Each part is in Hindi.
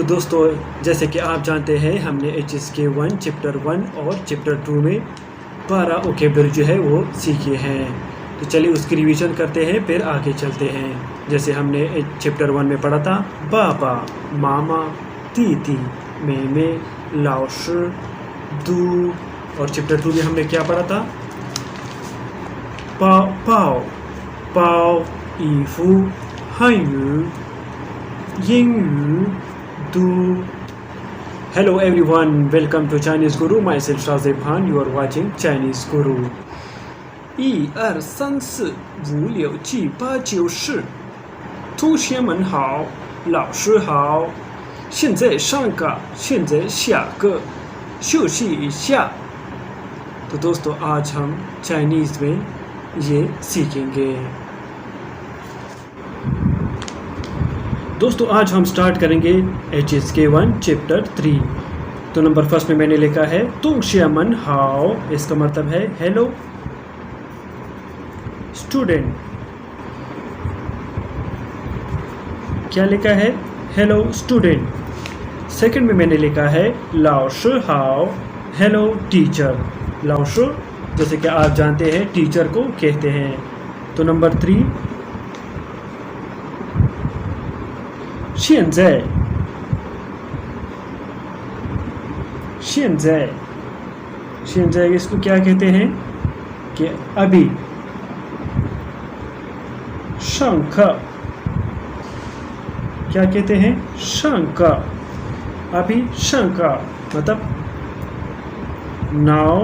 दोस्तों, जैसे कि आप जानते हैं हमने HSK 1 चैप्टर 1 और चैप्टर 2 में 12 वोकैबुलरी जो है वो सीखे हैं। तो चलिए उसकी रिवीजन करते हैं, फिर आगे चलते हैं। जैसे हमने चैप्टर 1 में पढ़ा था बाबा, मामा, दीदी, मेमे, लाओशी, दू। और चैप्टर 2 में हमने क्या पढ़ा था पाओ पाओ पाओ, ईफू, हायू, यिंगयू, दू। Hello everyone, welcome to Chinese Guru. Myself Shazib Khan. You are watching Chinese Guru. 1、2、3、4、5、6、7、8、9、10。同学们好，老师好。现在上课，现在下课，休息一下。तो दोस्तों आज हम चाइनीज़ में ये सीखेंगे। दोस्तों आज हम स्टार्ट करेंगे HSK 1 चैप्टर 3। तो नंबर फर्स्ट में मैंने लिखा है तुंगशियामन हाओ, इसका मतलब है हेलो स्टूडेंट। क्या लिखा है? Hello student. सेकंड में मैंने लिखा है लाओशी हाओ, हेलो टीचर। लाओशी जैसे कि आप जानते हैं टीचर को कहते हैं। तो नंबर 3 现在इसको क्या कहते हैं कि अभी। शंख क्या कहते हैं? शंख। अभी शंख मतलब नाउ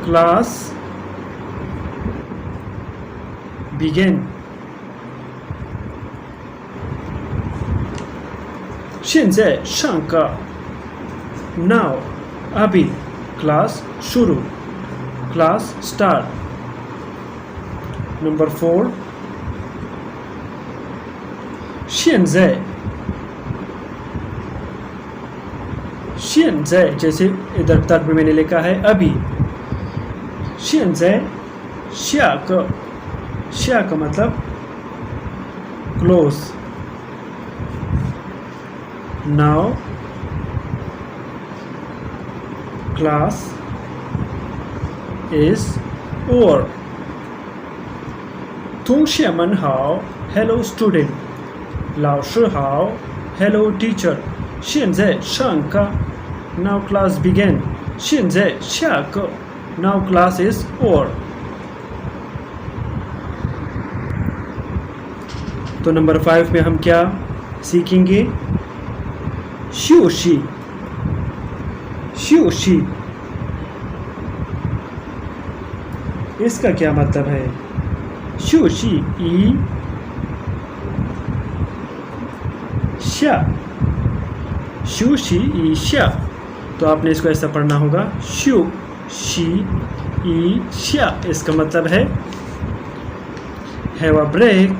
क्लास बिगिन। 现在上课 now अभी क्लास शुरू, क्लास स्टार्ट। नंबर 4 现在जैसे इधर तक में मैंने लिखा है अभी। 现在下课मतलब close. Now class is over. 同学们好 Hello student. 老师好 Hello teacher. 现在上课 Now class begin. 现在下课 Now class is over. तो नंबर 5 में हम क्या सीखेंगे? 休息इसका क्या मतलब है? 休息一下休息一下। तो आपने इसको ऐसा पढ़ना होगा 休息一下। इसका मतलब है have a break।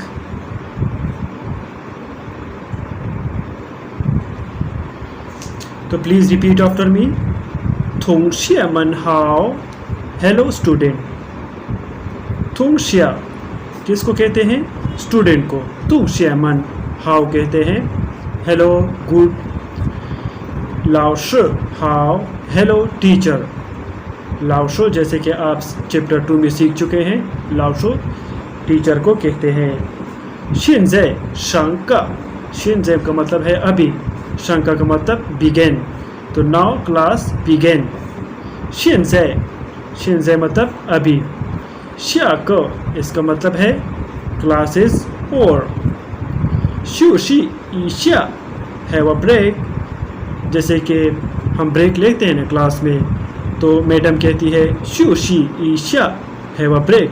तो please repeat after me. 同学们好 hello student. 同学 किसको कहते हैं? स्टूडेंट को। 同学们 हाउ कहते हैं हेलो गुड। 老师हाउ हेलो टीचर। लाओशी जैसे कि आप चैप्टर 2 में सीख चुके हैं, लाओशी टीचर को कहते हैं। 现在上课 现在का मतलब है अभी, शंका का मतलब बिगेन। तो नाउ क्लास बिगेन। 现在मतलब अभी। 下课 इसका मतलब है class is over. 休息一下 have a break. जैसे कि हम ब्रेक लेते हैं ना क्लास में, तो मैडम कहती है 休息一下 हैव अ ब्रेक।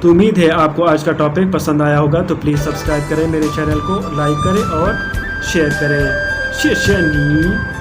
तो उम्मीद है आपको आज का टॉपिक पसंद आया होगा। तो प्लीज़ सब्सक्राइब करें मेरे चैनल को, लाइक करें और शेयर करें। 谢谢你